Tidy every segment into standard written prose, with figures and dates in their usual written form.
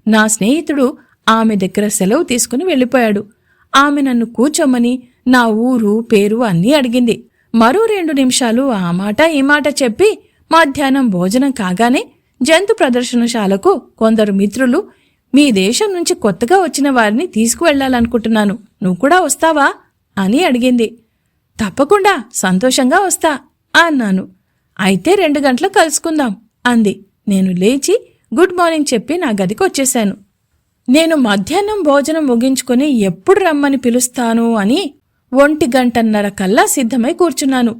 నా స్నేహితుడు ఆమె దగ్గర సెలవు తీసుకుని వెళ్ళిపోయాడు. ఆమె నన్ను కూర్చోమని నా ఊరు పేరు అన్నీ అడిగింది. మరో 2 నిమిషాలు ఆ మాట ఈ మాట చెప్పి మధ్యాహ్నం భోజనం కాగానే జంతు ప్రదర్శనశాలకు కొందరు మిత్రులు, మీ దేశం నుంచి కొత్తగా వచ్చిన వారిని తీసుకువెళ్లాలనుకుంటున్నాను, నువ్వు కూడా వస్తావా అని అడిగింది. తప్పకుండా, సంతోషంగా వస్తా అన్నాను. అయితే 2 గంటలకు కలుసుకుందాం అంది. నేను లేచి గుడ్ మార్నింగ్ చెప్పి నా గదికి వచ్చేశాను. నేను మధ్యాహ్నం భోజనం ముగించుకుని ఎప్పుడు రమ్మని పిలుస్తాను అని 1:30 కల్లా సిద్ధమై కూర్చున్నాను.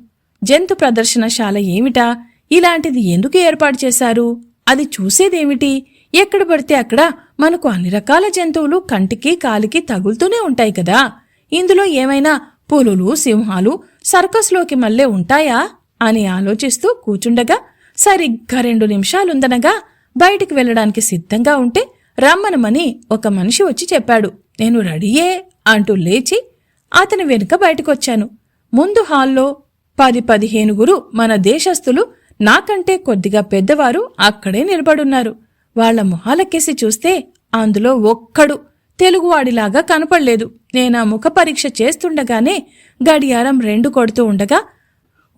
జంతు ప్రదర్శనశాల ఏమిటా, ఇలాంటిది ఎందుకు ఏర్పాటు చేశారు, అది చూసేదేమిటి, ఎక్కడ పడితే అక్కడ మనకు అన్ని రకాల జంతువులు కంటికి కాలికి తగులుతూనే ఉంటాయి కదా, ఇందులో ఏమైనా పులులు సింహాలు సర్కస్లోకి మళ్ళీ ఉంటాయా అని ఆలోచిస్తూ కూచుండగా సరిగ్గా 2 నిమిషాలుందనగా బయటికి వెళ్లడానికి సిద్ధంగా ఉంటే రమ్మనమని ఒక మనిషి వచ్చి చెప్పాడు. నేను రెడీయే అంటూ లేచి అతని వెనుక బయటకొచ్చాను. ముందు హాల్లో 10-15 మన దేశస్థులు, నాకంటే కొద్దిగా పెద్దవారు అక్కడే నిలబడున్నారు. వాళ్ల మొహాలకేసి చూస్తే అందులో ఒక్కడు తెలుగువాడిలాగా కనపడలేదు. నేనా ముఖ పరీక్ష చేస్తుండగానే గడియారం 2 కొడుతూ ఉండగా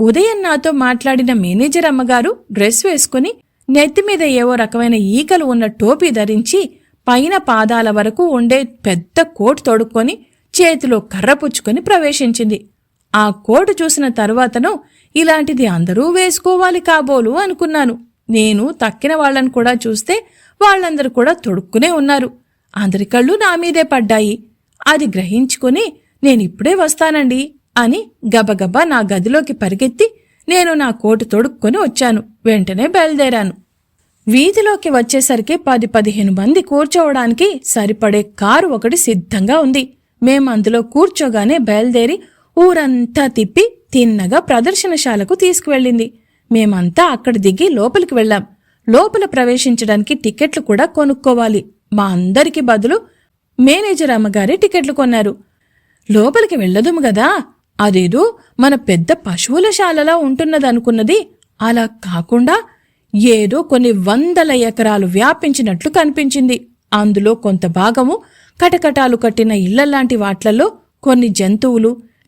ఉదయం నాతో మాట్లాడిన మేనేజర్ అమ్మగారు డ్రెస్ వేసుకుని నెత్తిమీద ఏవో రకమైన ఈకలు ఉన్న టోపీ ధరించి పైన పాదాల వరకు ఉండే పెద్ద కోటు తొడుక్కొని చేతిలో కర్ర పుచ్చుకొని ప్రవేశించింది. ఆ కోటు చూసిన తరువాతను ఇలాంటిది అందరూ వేసుకోవాలి కాబోలు అనుకున్నాను. నేను తక్కిన వాళ్లను కూడా చూస్తే వాళ్లందరూ కూడా తొడుక్కునే ఉన్నారు. అందరి కళ్ళు నా మీదే పడ్డాయి. అది గ్రహించుకుని నేనిప్పుడే వస్తానండి అని గబగబా నా గదిలోకి పరిగెత్తి నేను నా కోటు తొడుక్కొని వచ్చాను. వెంటనే బయలుదేరాను. వీధిలోకి వచ్చేసరికి 10-15 మంది కూర్చోవడానికి సరిపడే కారు ఒకటి సిద్ధంగా ఉంది. మేమందులో కూర్చోగానే బయలుదేరి ఊరంతా తిప్పి తిన్నగా ప్రదర్శనశాలకు తీసుకువెళ్ళింది. మేమంతా అక్కడ దిగి లోపలికి వెళ్లాం. లోపల ప్రవేశించడానికి టికెట్లు కూడా కొనుక్కోవాలి. మా అందరికి బదులు మేనేజర్ అమ్మగారి టికెట్లు కొన్నారు. లోపలికి వెళ్లదుము గదా, అదేదో మన పెద్ద పశువుల శాలలా ఉంటున్నదనుకున్నది అలా కాకుండా ఏదో కొన్ని 100 ఎకరాలు వ్యాపించినట్లు కనిపించింది. అందులో కొంత భాగము కటకటాలు కట్టిన ఇళ్లలాంటి వాట్లలో కొన్ని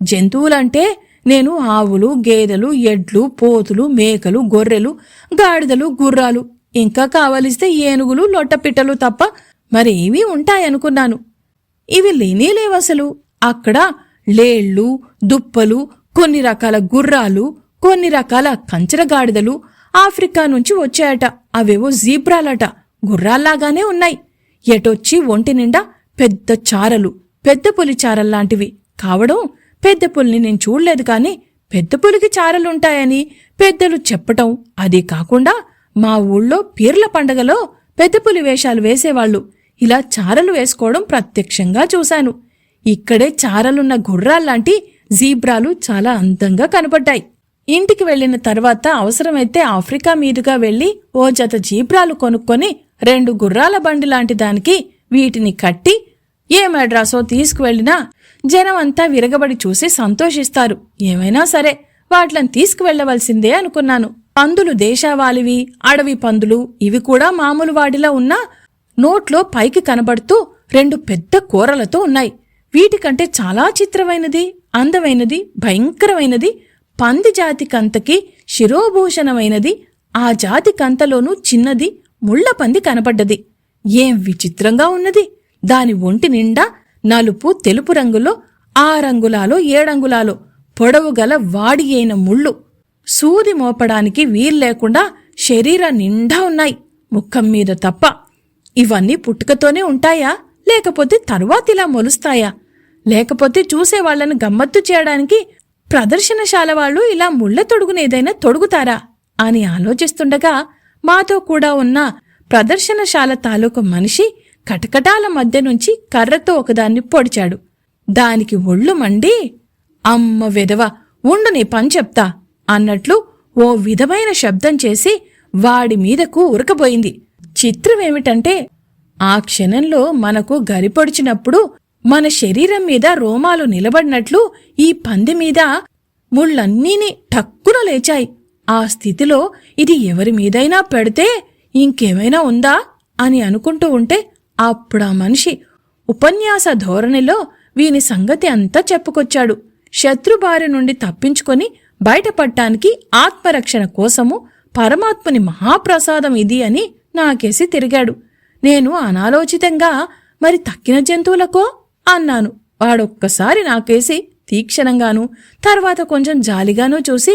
జంతువులంటే నేను ఆవులు, గేదెలు, ఎడ్లు, పోతులు, మేకలు, గొర్రెలు, గాడిదలు, గుర్రాలు, ఇంకా కావలిస్తే ఏనుగులు, లొట్టపిట్టలు తప్ప మరేమీ ఉంటాయనుకున్నాను. ఇవి లేనేలేవసలు. అక్కడ లేళ్లు, దుప్పలు, కొన్ని రకాల గుర్రాలు, కొన్ని రకాల కంచరగాడిదలు ఆఫ్రికా నుంచి వచ్చాయట. అవేవో జీబ్రాలట, గుర్రాల్లాగానే ఉన్నాయి. ఎటొచ్చి ఒంటి నిండా పెద్ద చారలు, పెద్ద పులి చారల్లాంటివి కావడం. పెద్ద పులిని నేను చూడలేదు కాని పెద్ద పులికి చారలుంటాయని పెద్దలు చెప్పటం. అదే కాకుండా మా ఊళ్ళో పీర్ల పండగలో పెద్ద పులి వేషాలు వేసేవాళ్లు ఇలా చారలు వేసుకోవడం ప్రత్యక్షంగా చూశాను. ఇక్కడే చారలున్న గుర్రాల్లాంటి జీబ్రాలు చాలా అందంగా కనపడ్డాయి. ఇంటికి వెళ్లిన తర్వాత అవసరమైతే ఆఫ్రికా మీదుగా వెళ్లి ఓ జత జీబ్రాలు కొనుక్కొని 2 గుర్రాల బండి లాంటి దానికి వీటిని కట్టి ఏ మెడ్రాసో తీసుకువెళ్లినా జనమంతా విరగబడి చూసి సంతోషిస్తారు. ఏమైనా సరే వాట్లను తీసుకువెళ్లవలసిందే అనుకున్నాను. పందులు దేశావాలివి, అడవి పందులు, ఇవి కూడా మామూలు వాడిలా ఉన్నా నోట్లో పైకి కనబడుతూ 2 పెద్ద కూరలతో ఉన్నాయి. వీటికంటే చాలా చిత్రమైనది, అందమైనది, భయంకరమైనది పంది జాతి కంతకి శిరోభూషణమైనది. ఆ జాతి కంతలోనూ చిన్నది ముళ్ల పంది కనబడ్డది. ఏం విచిత్రంగా ఉన్నది. దాని ఒంటి నిండా నలుపు, తెలుపు రంగులో 6 అంగుళాలో 7 అంగుళాలో పొడవుగల వాడి అయిన ముళ్ళు సూది మోపడానికి వీల్లేకుండా శరీరం నిండా ఉన్నాయి, ముఖం మీద తప్ప. ఇవన్నీ పుట్టుకతోనే ఉంటాయా, లేకపోతే తరువాతిలా మొలుస్తాయా, లేకపోతే చూసేవాళ్లను గమ్మత్తు చేయడానికి ప్రదర్శనశాల వాళ్లు ఇలా ముళ్ల తొడుగునేదైనా తొడుగుతారా అని ఆలోచిస్తుండగా మాతో కూడా ఉన్న ప్రదర్శనశాల తాలూకు మనిషి కటకటాల మధ్య నుంచి కర్రతో ఒకదాన్ని పొడిచాడు. దానికి ఒళ్ళు మండి, అమ్మ వెధవ, ఉండు నీ పని చెప్తా అన్నట్లు ఓ విధమైన శబ్దం చేసి వాడి మీదకు ఉరకబోయింది. చిత్రమేమిటంటే ఆ క్షణంలో మనకు గరిపొడిచినప్పుడు మన శరీరం మీద రోమాలు నిలబడినట్లు ఈ పంది మీద ముళ్ళన్నీని టక్కున లేచాయి. ఆ స్థితిలో ఇది ఎవరి మీదైనా పెడితే ఇంకేమైనా ఉందా అని అనుకుంటూ ఉంటే అప్పుడా మనిషి ఉపన్యాస ధోరణిలో వీని సంగతి అంతా చెప్పుకొచ్చాడు. శత్రుబారి నుండి తప్పించుకొని బయటపడటానికి ఆత్మరక్షణ కోసము పరమాత్ముని మహాప్రసాదం ఇది అని నాకేసి తిరిగాడు. నేను అనాలోచితంగా మరి తక్కిన జంతువులకో అన్నాను. వాడొక్కసారి నాకేసి తీక్షణంగానూ తర్వాత కొంచెం జాలిగానూ చూసి,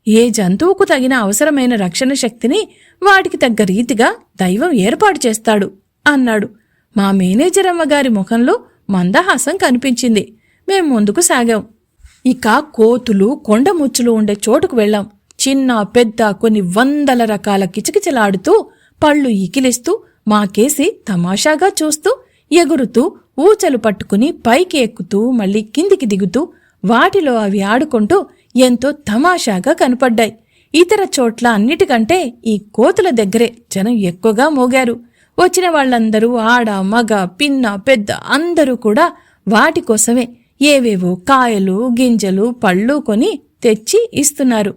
ఏ జంతువుకు తగిన అవసరమైన రక్షణ శక్తిని వాటికి తగ్గ రీతిగా దైవం ఏర్పాటు చేస్తాడు అన్నాడు. మా మేనేజర్ అమ్మగారి ముఖంలో మందహాసం కనిపించింది. మేం ముందుకు సాగాం. ఇక కోతులు కొండముచ్చులు ఉండే చోటుకు వెళ్ళాం. చిన్న పెద్ద కొన్ని వందల రకాల కిచకిచలాడుతూ పళ్ళు ఈకిలిస్తూ మాకేసి తమాషాగా చూస్తూ ఎగురుతూ ఊచలు పట్టుకుని పైకి ఎక్కుతూ మళ్ళీ కిందికి దిగుతూ వాటిలో అవి ఆడుకుంటూ ఎంతో తమాషాగా కనపడ్డాయి. ఇతర చోట్ల అన్నిటికంటే ఈ కోతుల దగ్గరే జనం ఎక్కువగా మోగారు. వచ్చిన వాళ్లందరూ ఆడ మగ పిన్న పెద్ద అందరూ కూడా వాటి కోసమే ఏవేవో కాయలు గింజలు పళ్ళు కొని తెచ్చి ఇస్తున్నారు.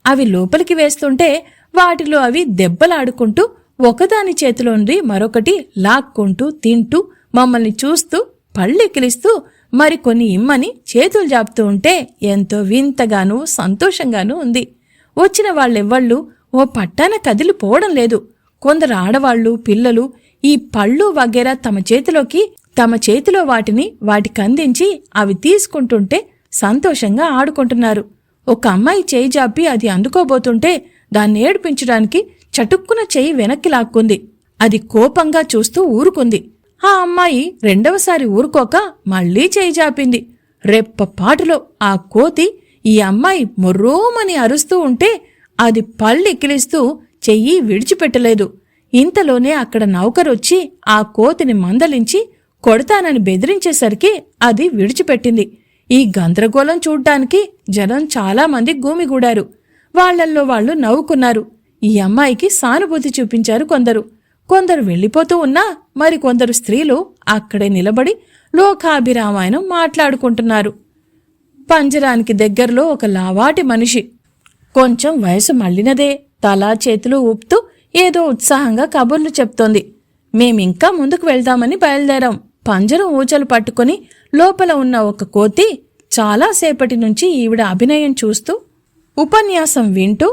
అవి లోపలికి వేస్తుంటే వాటిలో అవి దెబ్బలాడుకుంటూ ఒకదాని చేతిలోండి మరొకటి లాక్కుంటూ తింటూ మమ్మల్ని చూస్తూ పళ్ళెక్కిలిస్తూ మరికొన్ని ఇమ్మని చేతులు జాపుతూ ఉంటే ఎంతో వింతగానూ సంతోషంగానూ ఉంది. వచ్చిన వాళ్ళెవ్వళ్ళు ఓ పట్టాన కదిలిపోవడం లేదు. కొందరు ఆడవాళ్లు పిల్లలు ఈ పళ్ళు వగేరా తమ చేతిలో వాటిని వాటికందించి అవి తీసుకుంటుంటే సంతోషంగా ఆడుకుంటున్నారు. ఒక అమ్మాయి చేయి జాపి అది అందుకోబోతుంటే దాన్ని ఏడిపించడానికి చటుక్కున చెయ్యి వెనక్కి లాక్కుంది. అది కోపంగా చూస్తూ ఊరుకుంది. ఆ అమ్మాయి రెండవసారి ఊరుకోక మళ్లీ చేయి జాపింది. రెప్పపాటులో ఆ కోతి ఈ అమ్మాయి మొర్రోమని అరుస్తూ ఉంటే అది పళ్ళెక్కిలిస్తూ చెయ్యి విడిచిపెట్టలేదు. ఇంతలోనే అక్కడ నౌకరొచ్చి ఆ కోతిని మందలించి కొడతానని బెదిరించేసరికి అది విడిచిపెట్టింది. ఈ గందరగోళం చూడ్డానికి జనం చాలామంది గూమిగూడారు. వాళ్లల్లో వాళ్లు నవ్వుకున్నారు. ఈ అమ్మాయికి సానుభూతి చూపించారు కొందరు వెళ్లిపోతూ ఉన్నా మరికొందరు స్త్రీలు అక్కడే నిలబడి లోకాభిరామాయణం మాట్లాడుకుంటున్నారు. పంజరానికి దగ్గరలో ఒక లావాటి మనిషి, కొంచెం వయసు మళ్లినదే, తలా చేతులు ఊపుతూ ఏదో ఉత్సాహంగా కబుర్లు చెప్తోంది. మేమింకా ముందుకు వెళ్దామని బయలుదేరాం. పంజరం ఊచలు పట్టుకుని లోపల ఉన్న ఒక కోతి చాలాసేపటి నుంచి ఈవిడ అభినయం చూస్తూ ఉపన్యాసం వింటూ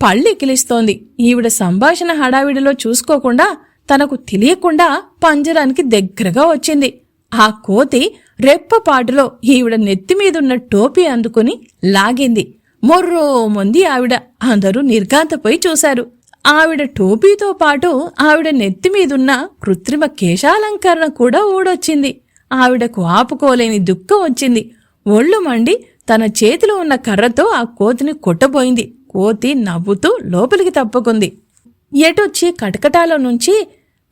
పళ్ళెకిలిస్తోంది. ఈవిడ సంభాషణ హడావిడిలో చూసుకోకుండా తనకు తెలియకుండా పంజరానికి దగ్గరగా వచ్చింది. ఆ కోతి రెప్పపాటులో ఈవిడ నెత్తిమీదున్న టోపీ అందుకుని లాగింది. మొర్రో మంది ఆవిడ. అందరూ నిర్ఘాంతపోయి చూశారు. ఆవిడ టోపీతో పాటు ఆవిడ నెత్తిమీదున్న కృత్రిమ కేశాలంకరణ కూడా ఊడొచ్చింది. ఆవిడకు ఆపుకోలేని దుఃఖం వచ్చింది. ఒళ్ళు మండి తన చేతిలో ఉన్న కర్రతో ఆ కోతిని కొట్టబోయింది. కోతి నవ్వుతూ లోపలికి తప్పుకుంది. ఎటొచ్చి కటకటాల నుంచి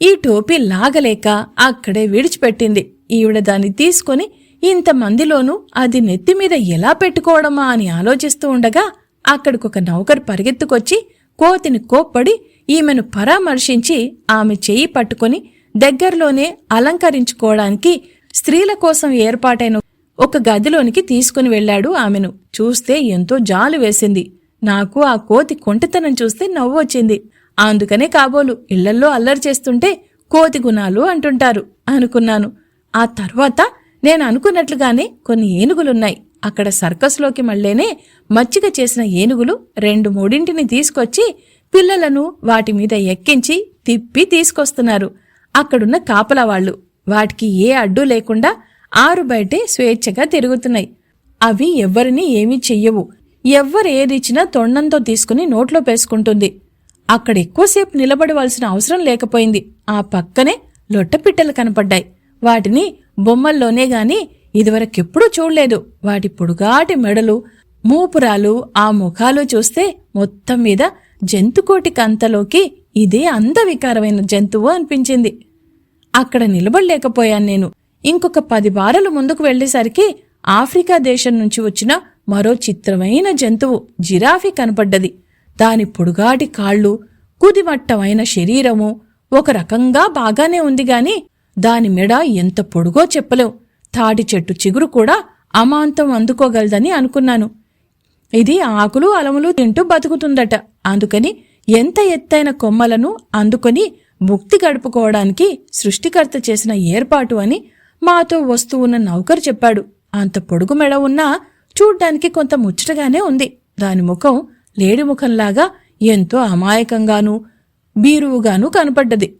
ఈ టోపీ లాగలేక అక్కడే విడిచిపెట్టింది. ఈవిడ దాన్ని తీసుకుని ఇంతమందిలోనూ అది నెత్తిమీద ఎలా పెట్టుకోవడమా అని ఆలోచిస్తూ ఉండగా అక్కడికొక నౌకరు పరిగెత్తుకొచ్చి కోతిని కోప్పడి ఈమెను పరామర్శించి ఆమె చెయ్యి పట్టుకుని దగ్గరలోనే అలంకరించుకోవడానికి స్త్రీల కోసం ఏర్పాటైన ఒక గదిలోనికి తీసుకుని వెళ్లాడు. ఆమెను చూస్తే ఎంతో జాలు వేసింది. నాకు ఆ కోతి కొంటతనం చూస్తే నవ్వొచ్చింది. అందుకనే కాబోలు ఇళ్లల్లో అల్లరి చేస్తుంటే కోతి గుణాలు అంటుంటారు అనుకున్నాను. ఆ తర్వాత నేను అనుకున్నట్లుగానే కొన్ని ఏనుగులున్నాయి. అక్కడ సర్కస్లోకి మళ్లేనే మచ్చిక చేసిన ఏనుగులు 2-3 తీసుకొచ్చి పిల్లలను వాటి మీద ఎక్కించి తిప్పి తీసుకొస్తున్నారు. అక్కడున్న కాపలా వాళ్లు వాటికి ఏ అడ్డు లేకుండా ఆరు బయటే స్వేచ్ఛగా తిరుగుతున్నాయి. అవి ఎవ్వరినీ ఏమీ చెయ్యవు. ఎవ్వరేదిచ్చినా తొండంతో తీసుకుని నోట్లో పేసుకుంటుంది. అక్కడెక్కువసేపు నిలబడవలసిన అవసరం లేకపోయింది. ఆ పక్కనే లొట్టపిట్టలు కనపడ్డాయి. వాటిని బొమ్మల్లోనే గాని ఇదివరకెప్పుడూ చూడలేదు. వాటి పొడుగాటి మెడలు, మూపురాలు, ఆ ముఖాలు చూస్తే మొత్తం మీద జంతుకోటి కంతలోకి ఇదే అందవికారమైన జంతువు అనిపించింది. అక్కడ నిలబడలేకపోయాను నేను. ఇంకొక 10 బారలు ముందుకు వెళ్లేసరికి ఆఫ్రికా దేశం నుంచి వచ్చిన మరో చిత్రమైన జంతువు జిరాఫీ కనపడ్డది. దాని పొడుగాటి కాళ్ళు, కుదిమట్టమైన శరీరము ఒక రకంగా బాగానే ఉంది గాని దాని మెడ ఎంత పొడుగో చెప్పలేం. తాటి చెట్టు చిగురు కూడా అమాంతం అందుకోగలదని అనుకున్నాను. ఇది ఆకులు అలములు తింటూ బతుకుతుందట. అందుకని ఎంత ఎత్తైన కొమ్మలను అందుకొని భుక్తి గడుపుకోవడానికి సృష్టికర్త చేసిన ఏర్పాటు అని మాతో వస్తూ ఉన్న నౌకరు చెప్పాడు. అంత పొడుగు మెడ ఉన్నా చూడ్డానికి కొంత ముచ్చటగానే ఉంది. దాని ముఖం లేడి ముఖంలాగా ఎంతో అమాయకంగానూ బీరువుగానూ కనపడ్డది.